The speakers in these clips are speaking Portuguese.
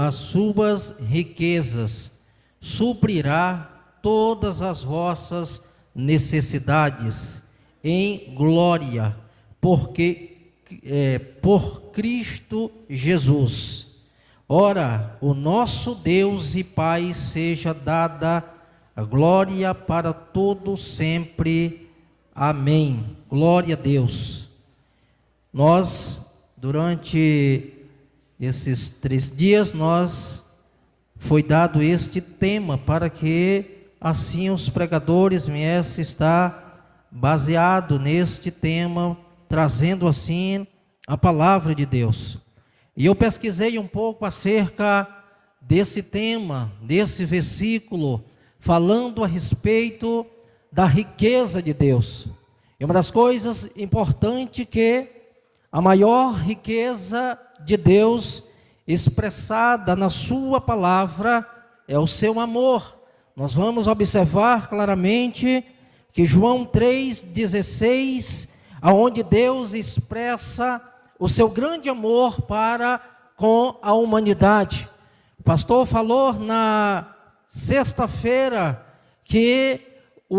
as suas riquezas, suprirá todas as vossas necessidades em glória, por Cristo Jesus. Ora, o nosso Deus e Pai seja dada a glória para todos sempre. Amém. Glória a Deus. Nós, durante esses 3 dias, foi dado este tema para que assim os pregadores viessem estar baseado neste tema, trazendo assim a palavra de Deus. E eu pesquisei um pouco acerca desse tema, desse versículo, falando a respeito da riqueza de Deus. E uma das coisas importantes que a maior riqueza de Deus expressada na sua palavra é o seu amor. Nós vamos observar claramente que João 3,16, aonde Deus expressa o seu grande amor para com a humanidade. O pastor falou na sexta-feira que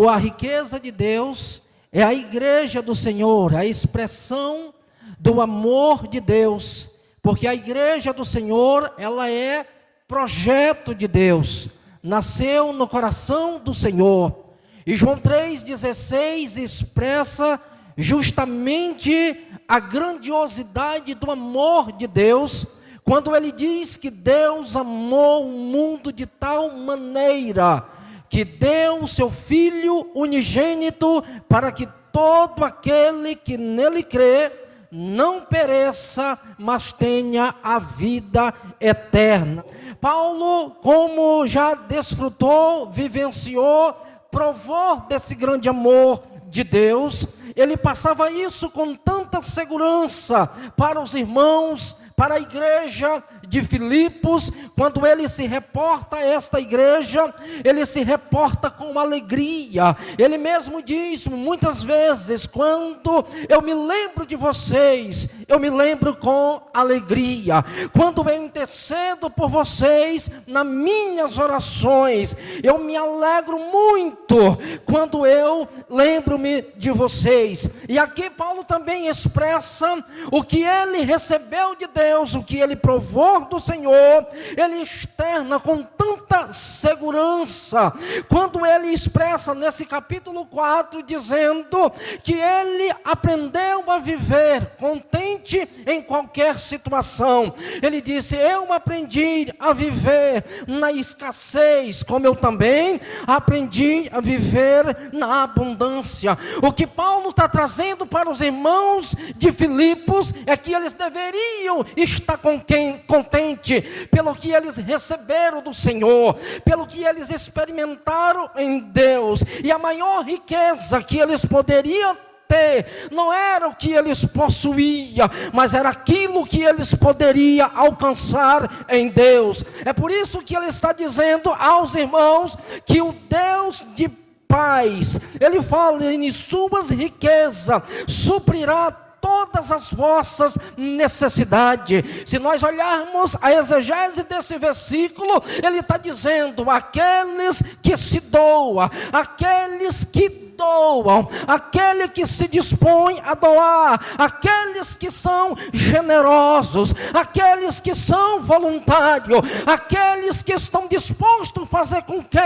a riqueza de Deus é a igreja do Senhor, a expressão do amor de Deus, porque a igreja do Senhor, ela é projeto de Deus, nasceu no coração do Senhor. E João 3,16 expressa justamente a grandiosidade do amor de Deus, quando ele diz que Deus amou o mundo de tal maneira que deu o seu Filho unigênito, para que todo aquele que nele crê não pereça, mas tenha a vida eterna. Paulo, como já desfrutou, vivenciou, provou desse grande amor de Deus, ele passava isso com tanta segurança para os irmãos, para a igreja de Filipos. Quando ele se reporta a esta igreja, ele se reporta com alegria. Ele mesmo diz muitas vezes: quando eu me lembro de vocês, eu me lembro com alegria. Quando eu intercedo por vocês nas minhas orações, eu me alegro muito quando eu lembro-me de vocês. E aqui Paulo também expressa o que ele recebeu de Deus, o que ele provou do Senhor. Ele externa com tanta segurança, quando ele expressa nesse capítulo 4, dizendo que ele aprendeu a viver contente em qualquer situação. Ele disse: eu aprendi a viver na escassez, como eu também aprendi a viver na abundância. O que Paulo está trazendo para os irmãos de Filipos é que eles deveriam estar contente pelo que eles receberam do Senhor, pelo que eles experimentaram em Deus. E a maior riqueza que eles poderiam ter não era o que eles possuíam, mas era aquilo que eles poderiam alcançar em Deus. É por isso que ele está dizendo aos irmãos que o Deus de paz, ele fala: em suas riquezas suprirá todas as vossas necessidades. Se nós olharmos a exegese desse versículo, ele está dizendo: aqueles que se doam, aqueles que doam, aquele que se dispõe a doar, aqueles que são generosos, aqueles que são voluntários, aqueles que estão dispostos a fazer com que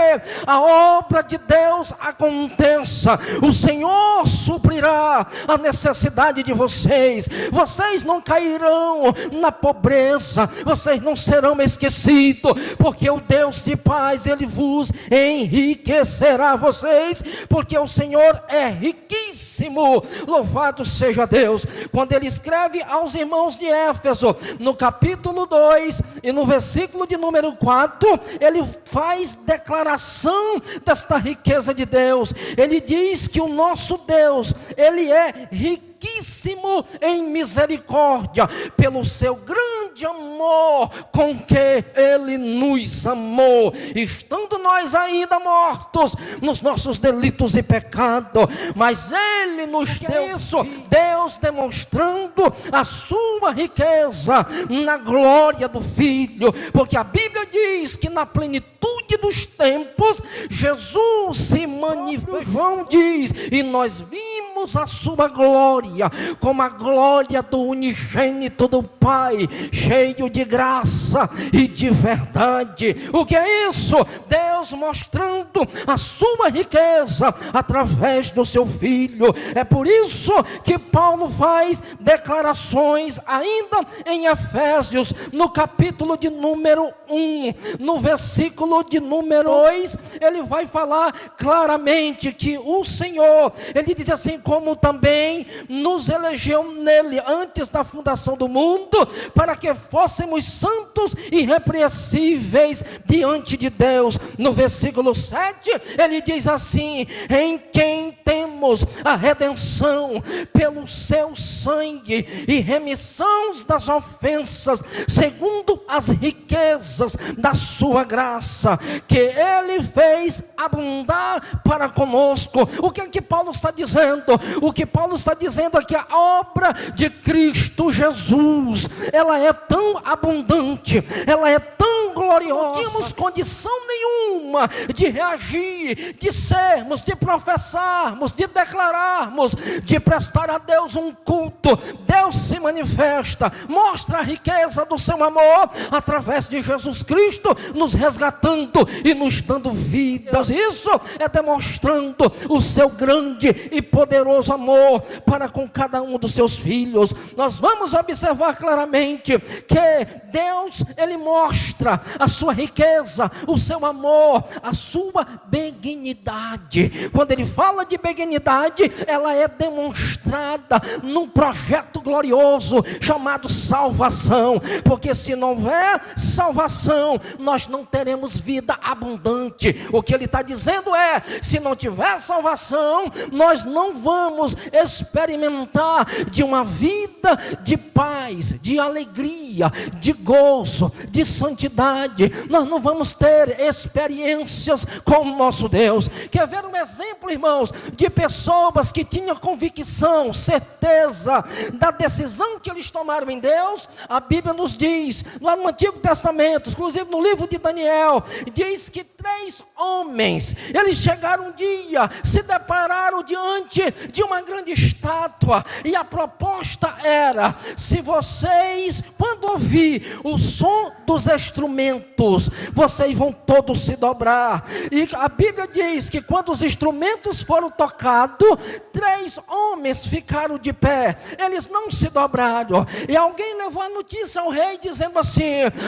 a obra de Deus aconteça. O Senhor suprirá a necessidade de vocês. Vocês não cairão na pobreza, vocês não serão esquecidos, porque o Deus de paz, ele vos enriquecerá vocês, porque o Senhor é riquíssimo. Louvado seja Deus. Quando ele escreve aos irmãos de Éfeso, no capítulo 2 e no versículo de número 4, ele faz declaração desta riqueza de Deus. Ele diz que o nosso Deus, ele é riquíssimo em misericórdia, pelo seu grande grande amor com que Ele nos amou, estando nós ainda mortos nos nossos delitos e pecados, mas Ele nos deu isso, Deus demonstrando a sua riqueza na glória do Filho, porque a Bíblia diz que na plenitude dos tempos, Jesus se manifestou. João diz, e nós vimos a sua glória, como a glória do unigênito do Pai, cheio de graça e de verdade. O que é isso? Deus mostrando a sua riqueza através do seu Filho. É por isso que Paulo faz declarações ainda em Efésios, no capítulo de número 1, no versículo de número 2, ele vai falar claramente que o Senhor, ele diz assim, como também nos elegeu nele antes da fundação do mundo, para que fôssemos santos e irrepreensíveis diante de Deus. No versículo 7, ele diz assim, em quem temos a redenção pelo seu sangue e remissão das ofensas, segundo as riquezas da sua graça, que Ele fez abundar para conosco. O que é que Paulo está dizendo? O que Paulo está dizendo é que a obra de Cristo Jesus, ela é tão abundante, ela é tão gloriosa, não tínhamos condição nenhuma de reagir, de sermos, de professarmos, de declararmos, de prestar a Deus um culto. Deus se manifesta, mostra a riqueza do seu amor através de Jesus Cristo, nos resgatando e nos dando vidas. Isso é demonstrando o seu grande e poderoso amor para com cada um dos seus filhos. Nós vamos observar claramente que Deus, Ele mostra a sua riqueza, o seu amor, a sua benignidade. Quando Ele fala de benignidade, ela é demonstrada num projeto glorioso chamado salvação, porque se não houver salvação, nós não teremos vida abundante. O que ele está dizendo é, se não tiver salvação, nós não vamos experimentar de uma vida de paz, de alegria, de gozo, de santidade. Nós não vamos ter experiências com o nosso Deus. Quer ver um exemplo, irmãos, de pessoas que tinham convicção, certeza da decisão que eles tomaram em Deus? A Bíblia nos diz, lá no Antigo Testamento, inclusive no livro de Daniel, diz que 3 homens, eles chegaram um dia, se depararam diante de uma grande estátua, e a proposta era, se vocês, quando ouvir o som dos instrumentos, vocês vão todos se dobrar. E a Bíblia diz que quando os instrumentos foram tocados, 3 homens ficaram de pé, eles não se dobraram, e alguém levou a notícia ao rei, dizendo assim,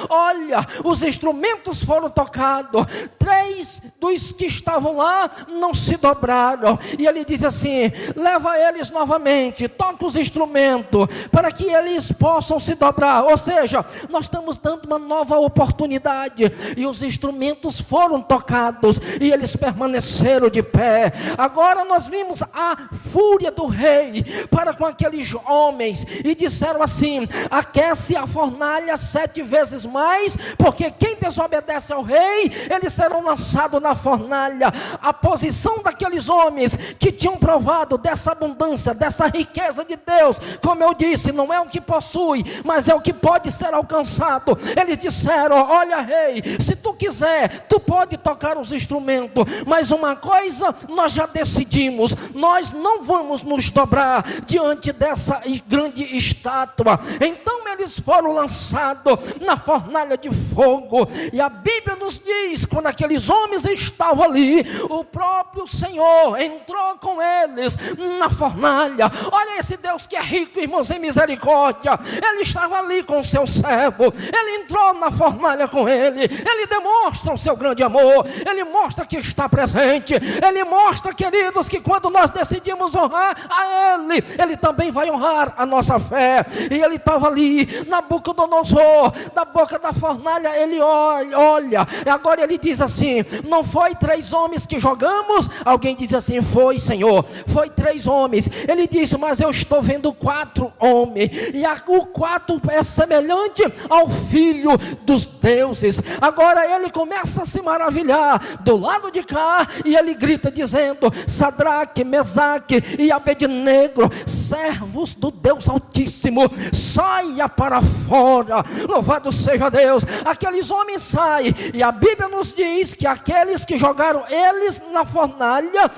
olha, os instrumentos foram tocados, 3 dos que estavam lá não se dobraram, e ele diz assim, leva eles novamente, toca os instrumentos, para que eles possam se dobrar. Ou seja, nós estamos dando uma nova oportunidade, e os instrumentos foram tocados, e eles permaneceram de pé. Agora nós vimos a fúria do rei para com aqueles homens, e disseram assim, aquece a fornalha 7 vezes mais, porque quem desobedece ao rei, eles serão lançados na fornalha. A posição daqueles homens que tinham provado dessa abundância, dessa riqueza de Deus, como eu disse, não é o que possui, mas é o que pode ser alcançado. Eles disseram, olha rei, se tu quiser, tu pode tocar os instrumentos, mas uma coisa nós já decidimos, nós não vamos nos dobrar diante dessa grande estátua. Então eles foram lançados na fornalha de fogo, e a Bíblia nos diz, quando aqueles homens estavam ali, o próprio Senhor entrou com eles na fornalha. Olha esse Deus que é rico, irmãos, em misericórdia. Ele estava ali com o seu servo, ele entrou na fornalha com ele, ele demonstra o seu grande amor, ele mostra que está presente, ele mostra, queridos, que quando nós decidimos honrar a ele, ele também vai honrar a nossa fé. E ele estava ali, Nabucodonosor, da boca da fornalha, ele olha, e agora ele diz assim: não foi 3 homens que jogamos? Alguém diz assim: foi, Senhor, foi 3 homens. Ele disse: mas eu estou vendo 4 homens, e o 4 é semelhante ao filho dos deuses. Agora ele começa a se maravilhar do lado de cá, e ele grita dizendo: Sadraque, Mesaque e Abednego, servos do Deus Altíssimo, saia para fora. Louvado seja Deus. Aqueles homens saem, e a Bíblia nos diz que aqueles que jogaram eles na fornalha,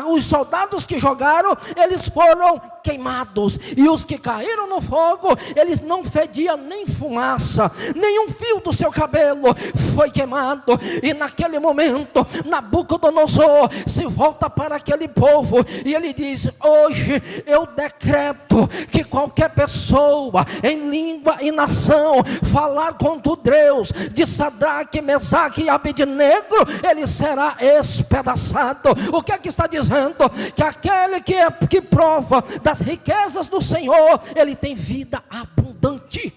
os soldados que jogaram, eles foram queimados, e os que caíram no fogo, eles não fediam nem fumaça, nenhum fio do seu cabelo foi queimado. E naquele momento Nabucodonosor se volta para aquele povo, e ele diz: hoje eu decreto que qualquer pessoa em língua e nação falar contra o Deus de Sadraque, Mesaque e Abednego, ele será espedaçado. O que é que está dizendo? Que aquele que prova das riquezas do Senhor, ele tem vida abundante.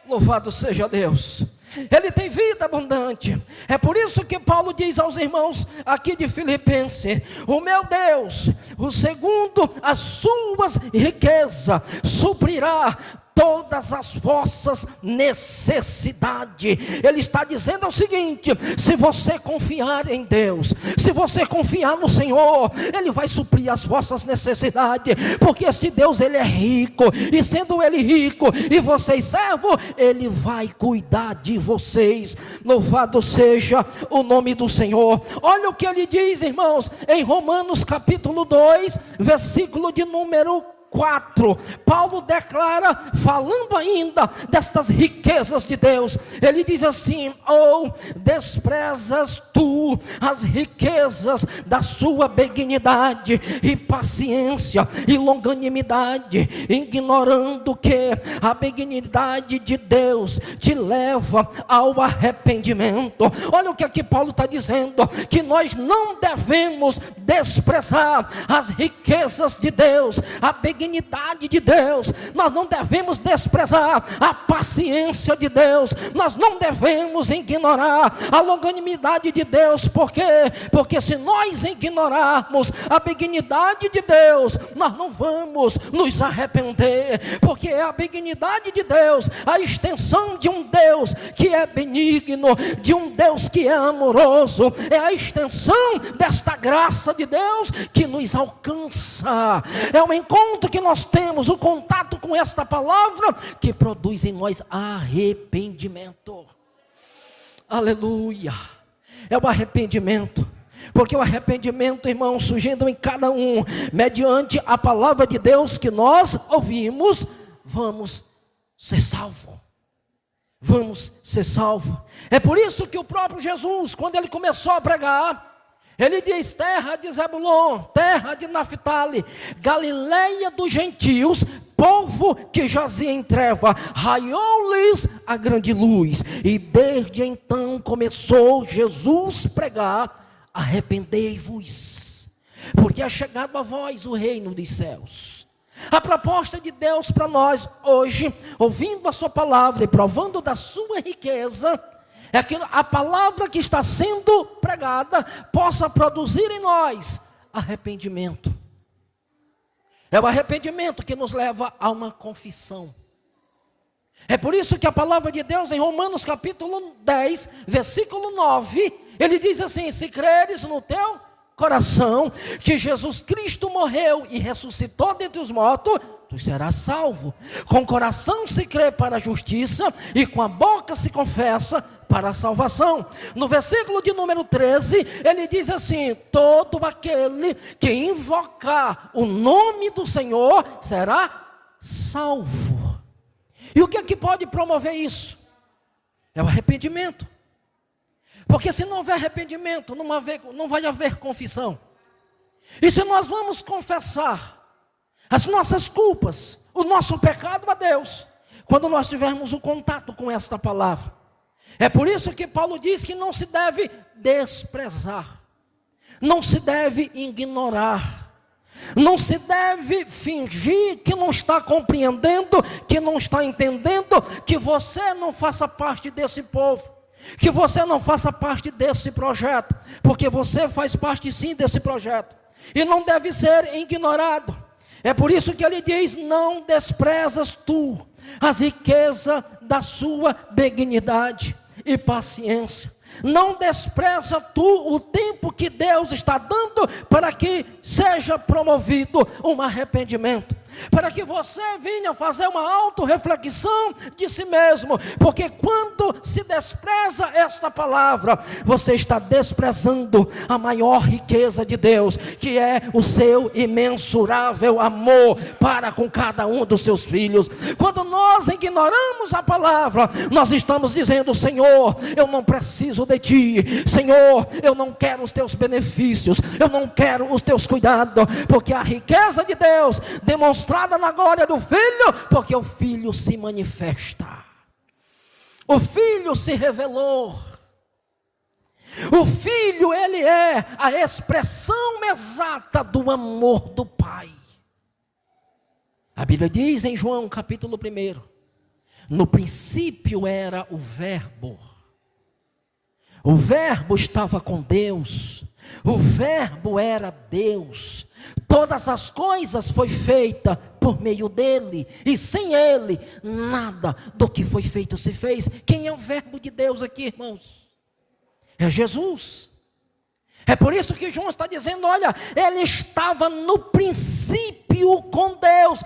Louvado seja Deus. Ele tem vida abundante. É por isso que Paulo diz aos irmãos aqui de Filipenses: o meu Deus, o segundo as suas riquezas, suprirá todas as vossas necessidades. Ele está dizendo o seguinte: se você confiar em Deus, se você confiar no Senhor, Ele vai suprir as vossas necessidades, porque este Deus, Ele é rico, e sendo Ele rico, e vocês servos, Ele vai cuidar de vocês. Louvado seja o nome do Senhor. Olha o que Ele diz, irmãos, em Romanos capítulo 2, versículo de número 4, Paulo declara, falando ainda destas riquezas de Deus, ele diz assim: ou desprezas tu as riquezas da sua benignidade e paciência e longanimidade, ignorando que a benignidade de Deus te leva ao arrependimento. Olha o que aqui Paulo está dizendo: que nós não devemos desprezar as riquezas de Deus, a benignidade de Deus, nós não devemos desprezar a paciência de Deus, nós não devemos ignorar a longanimidade de Deus. Por quê? Porque se nós ignorarmos a benignidade de Deus, nós não vamos nos arrepender, porque é a benignidade de Deus, a extensão de um Deus que é benigno, de um Deus que é amoroso, é a extensão desta graça de Deus que nos alcança. É um encontro que nós temos, o contato com esta palavra, que produz em nós arrependimento. Aleluia. É o arrependimento, porque o arrependimento, irmão, surgindo em cada um, mediante a palavra de Deus que nós ouvimos, vamos ser salvos. Vamos ser salvos. É por isso que o próprio Jesus, quando ele começou a pregar, ele diz: terra de Zebulon, terra de Naphtali, Galileia dos gentios, povo que jazia em treva, raiou-lhes a grande luz. E desde então começou Jesus pregar: arrependei-vos, porque é chegado a vós o reino dos céus. A proposta de Deus para nós hoje, ouvindo a sua palavra e provando da sua riqueza, é que a palavra que está sendo pregada possa produzir em nós arrependimento. É o arrependimento que nos leva a uma confissão. É por isso que a palavra de Deus em Romanos capítulo 10, versículo 9, ele diz assim: se creres no teu coração que Jesus Cristo morreu e ressuscitou dentre os mortos, tu serás salvo. Com o coração se crê para a justiça, e com a boca se confessa para a salvação. No versículo de número 13, ele diz assim: todo aquele que invocar o nome do Senhor será salvo. E o que é que pode promover isso? É o arrependimento. Porque se não houver arrependimento, não vai haver confissão. E se nós vamos confessar as nossas culpas, o nosso pecado a Deus, quando nós tivermos o contato com esta palavra, é por isso que Paulo diz que não se deve desprezar, não se deve ignorar, Não se deve fingir que não está compreendendo, que não está entendendo, que você não faça parte desse povo, que você não faça parte desse projeto, porque você faz parte sim desse projeto, e não deve ser ignorado. É por isso que ele diz: não desprezas tu as riquezas da sua benignidade e paciência. Não despreza tu o tempo que Deus está dando para que seja promovido um arrependimento, para que você venha fazer uma autorreflexão de si mesmo, porque quando se despreza esta palavra, você está desprezando a maior riqueza de Deus, que é o seu imensurável amor para com cada um dos seus filhos. Quando nós ignoramos a palavra, nós estamos dizendo: Senhor, eu não preciso de ti, Senhor, eu não quero os teus benefícios, eu não quero os teus cuidados, porque a riqueza de Deus demonstrada na glória do Filho, porque o Filho se manifesta, o Filho se revelou, o Filho, ele é a expressão exata do amor do Pai. A Bíblia diz em João capítulo 1: no princípio era o Verbo estava com Deus, o Verbo era Deus, todas as coisas foi feita por meio dele, e sem ele, nada do que foi feito se fez. Quem é o Verbo de Deus aqui, irmãos? É Jesus. É por isso que João está dizendo: olha, ele estava no princípio com Deus.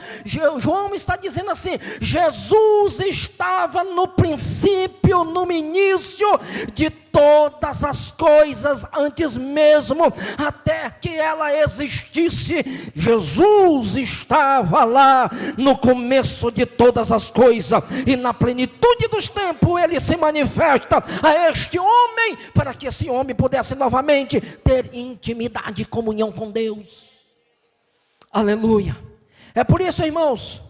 João está dizendo assim: Jesus estava no princípio, no início de todas as coisas, antes mesmo até que ela existisse. Jesus estava lá no começo de todas as coisas, e na plenitude dos tempos ele se manifesta a este homem, para que esse homem pudesse novamente ter intimidade e comunhão com Deus. Aleluia. É por isso, irmãos,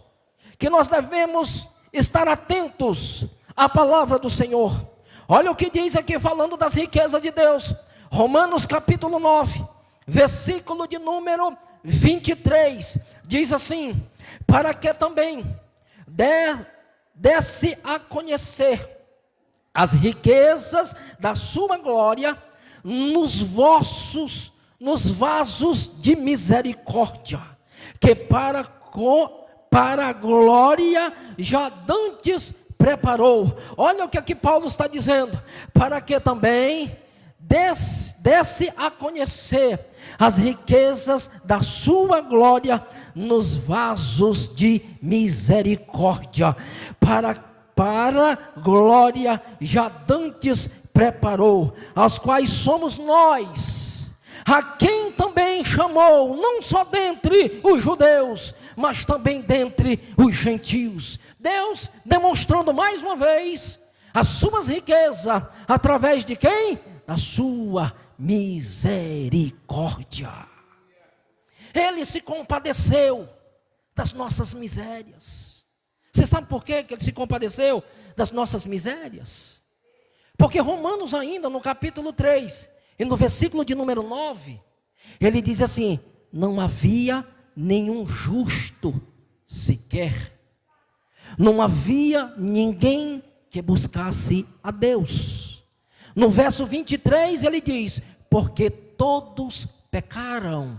que nós devemos estar atentos à palavra do Senhor. Olha o que diz aqui, falando das riquezas de Deus. Romanos capítulo 9, versículo de número 23, diz assim: para que também desse a conhecer as riquezas da sua glória nos vasos de misericórdia, que para a glória já dantes preparou. Olha o que aqui Paulo está dizendo: para que também desse a conhecer as riquezas da sua glória nos vasos de misericórdia, para glória já dantes preparou, aos quais somos nós, a quem também chamou, não só dentre os judeus, mas também dentre os gentios. Deus demonstrando mais uma vez as suas riquezas, através de quem? Da sua misericórdia. Ele se compadeceu das nossas misérias. Você sabe por que ele se compadeceu das nossas misérias? Porque Romanos ainda no capítulo 3, e no versículo de número 9, ele diz assim: não havia nenhum justo sequer, não havia ninguém que buscasse a Deus. No verso 23 ele diz: porque todos pecaram,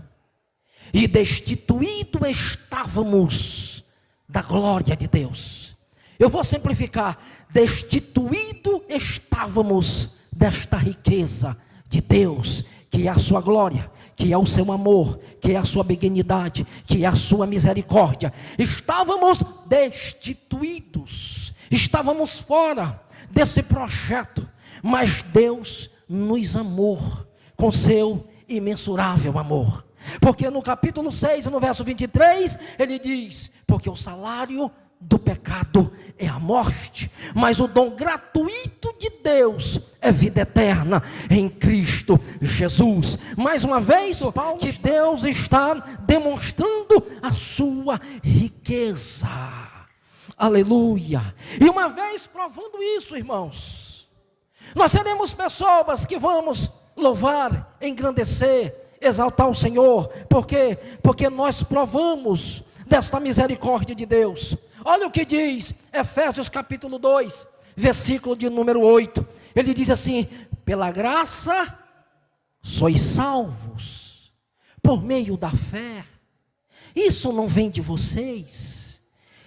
e destituídos estávamos da glória de Deus. Eu vou simplificar: destituído estávamos desta riqueza de Deus, que é a sua glória, que é o seu amor, que é a sua benignidade, que é a sua misericórdia. Estávamos destituídos, estávamos fora desse projeto, mas Deus nos amou com seu imensurável amor. Porque no capítulo 6, no verso 23, ele diz: porque o salário do pecado é a morte, mas o dom gratuito de Deus é vida eterna em Cristo Jesus. Mais uma vez, Paulo, que Deus está demonstrando a sua riqueza. Aleluia. E uma vez provando isso, irmãos, nós seremos pessoas que vamos louvar, engrandecer, exaltar o Senhor, porque nós provamos desta misericórdia de Deus. Olha o que diz Efésios capítulo 2, versículo de número 8. Ele diz assim: pela graça sois salvos, por meio da fé. Isso não vem de vocês,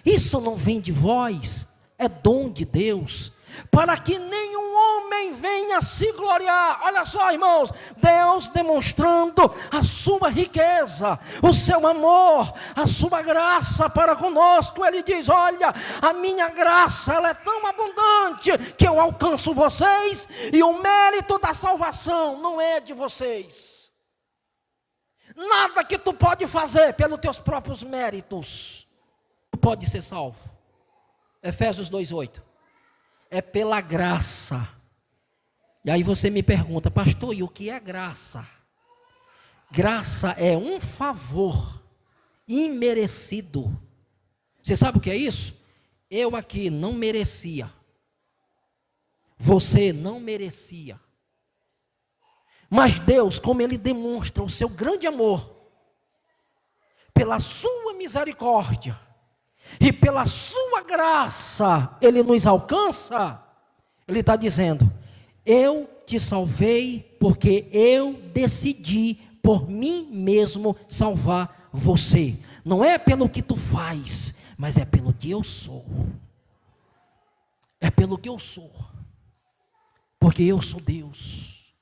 isso não vem de vós, é dom de Deus, para que nenhum homem venha se gloriar. Olha só, irmãos, Deus demonstrando a sua riqueza, o seu amor, a sua graça para conosco. Ele diz: olha, a minha graça, ela é tão abundante que eu alcanço vocês, e o mérito da salvação não é de vocês. Nada que tu pode fazer pelos teus próprios méritos, tu pode ser salvo. Efésios 2:8. É pela graça. E aí você me pergunta: pastor, e o que é graça? Graça é um favor imerecido. Você sabe o que é isso? Eu aqui não merecia, você não merecia, mas Deus, como Ele demonstra o seu grande amor, pela sua misericórdia e pela sua graça, Ele nos alcança. Ele está dizendo: eu te salvei porque eu decidi por mim mesmo salvar você. Não é pelo que tu faz, mas é pelo que eu sou. É pelo que eu sou, porque eu sou Deus.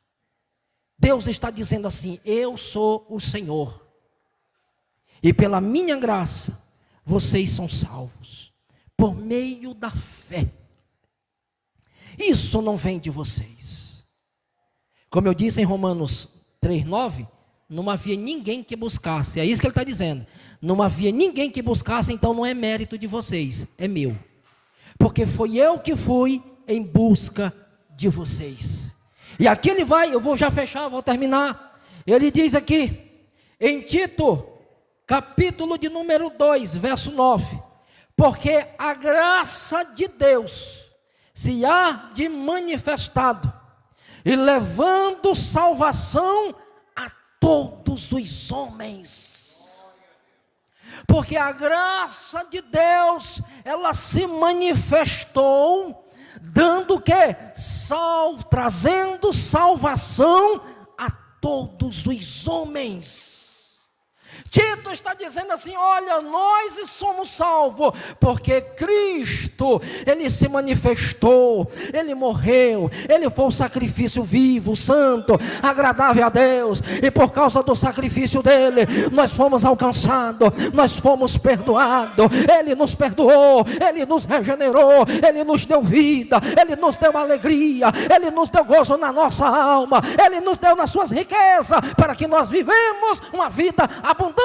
Deus está dizendo assim: eu sou o Senhor, e pela minha graça vocês são salvos, por meio da fé. Isso não vem de vocês. Como eu disse em Romanos 3:9, não havia ninguém que buscasse. É isso que ele está dizendo. Não havia ninguém que buscasse, então não é mérito de vocês, é meu. Porque foi eu que fui em busca de vocês. E aqui ele vai, eu vou já fechar, vou terminar. Ele diz aqui, em Tito, capítulo de número 2, verso 9. Porque a graça de Deus se há de manifestado, e levando salvação a todos os homens. Porque a graça de Deus, ela se manifestou, dando o quê? Trazendo salvação a todos os homens. Tito está dizendo assim: olha, nós somos salvos, porque Cristo, Ele se manifestou, Ele morreu, Ele foi um sacrifício vivo, santo, agradável a Deus, e por causa do sacrifício dEle, nós fomos alcançados, nós fomos perdoados, Ele nos perdoou, Ele nos regenerou, Ele nos deu vida, Ele nos deu alegria, Ele nos deu gozo na nossa alma, Ele nos deu nas suas riquezas, para que nós vivemos uma vida abundante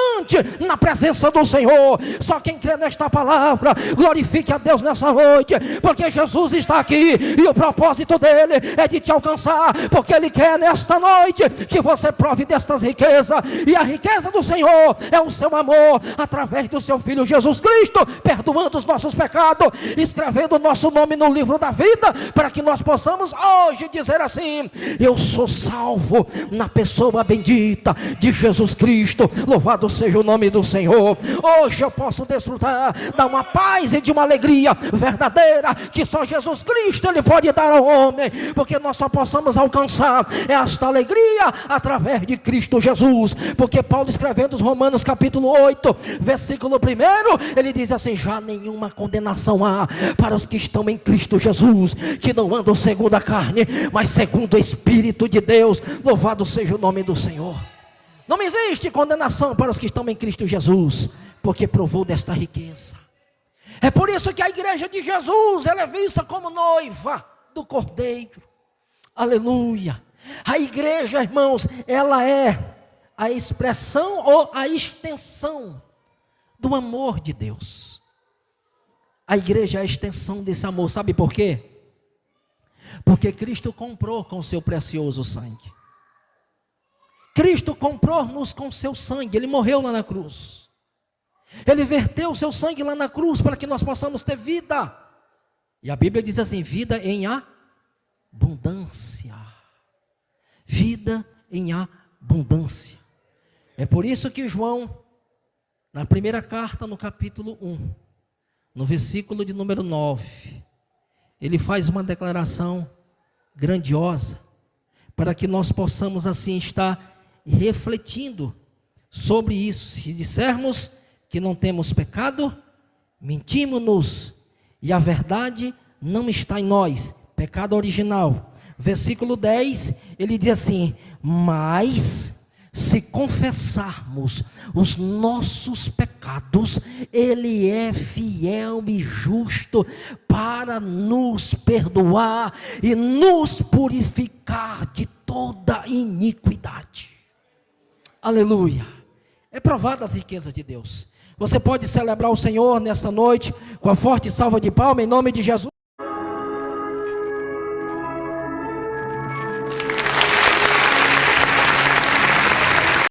na presença do Senhor. Só quem crê nesta palavra, glorifique a Deus nessa noite, porque Jesus está aqui, e o propósito dele é de te alcançar, porque Ele quer nesta noite que você prove destas riquezas, e a riqueza do Senhor é o seu amor, através do seu Filho Jesus Cristo, perdoando os nossos pecados, escrevendo o nosso nome no livro da vida, para que nós possamos hoje dizer assim: eu sou salvo na pessoa bendita de Jesus Cristo. Louvado seja o nome do Senhor. Hoje eu posso desfrutar de uma paz e de uma alegria verdadeira, que só Jesus Cristo Ele pode dar ao homem, porque nós só possamos alcançar esta alegria através de Cristo Jesus. Porque Paulo, escrevendo os Romanos capítulo 8, versículo 1, ele diz assim: já nenhuma condenação há para os que estão em Cristo Jesus, que não andam segundo a carne, mas segundo o Espírito de Deus. Louvado seja o nome do Senhor. Não existe condenação para os que estão em Cristo Jesus, porque provou desta riqueza. É por isso que a igreja de Jesus, ela é vista como noiva do Cordeiro. Aleluia. A igreja, irmãos, ela é a expressão ou a extensão do amor de Deus. A igreja é a extensão desse amor. Sabe por quê? Porque Cristo comprou com o seu precioso sangue. Cristo comprou-nos com seu sangue. Ele morreu lá na cruz. Ele verteu o seu sangue lá na cruz para que nós possamos ter vida. E a Bíblia diz assim: vida em abundância. Vida em abundância. É por isso que João, na primeira carta, no capítulo 1, no versículo de número 9, ele faz uma declaração grandiosa, para que nós possamos assim estar refletindo sobre isso. Se dissermos que não temos pecado, mentimos-nos, e a verdade não está em nós. Pecado original. Versículo 10, ele diz assim: mas se confessarmos os nossos pecados, Ele é fiel e justo para nos perdoar e nos purificar de toda iniquidade. Aleluia. É provada as riquezas de Deus. Você pode celebrar o Senhor nesta noite com a forte salva de palmas em nome de Jesus.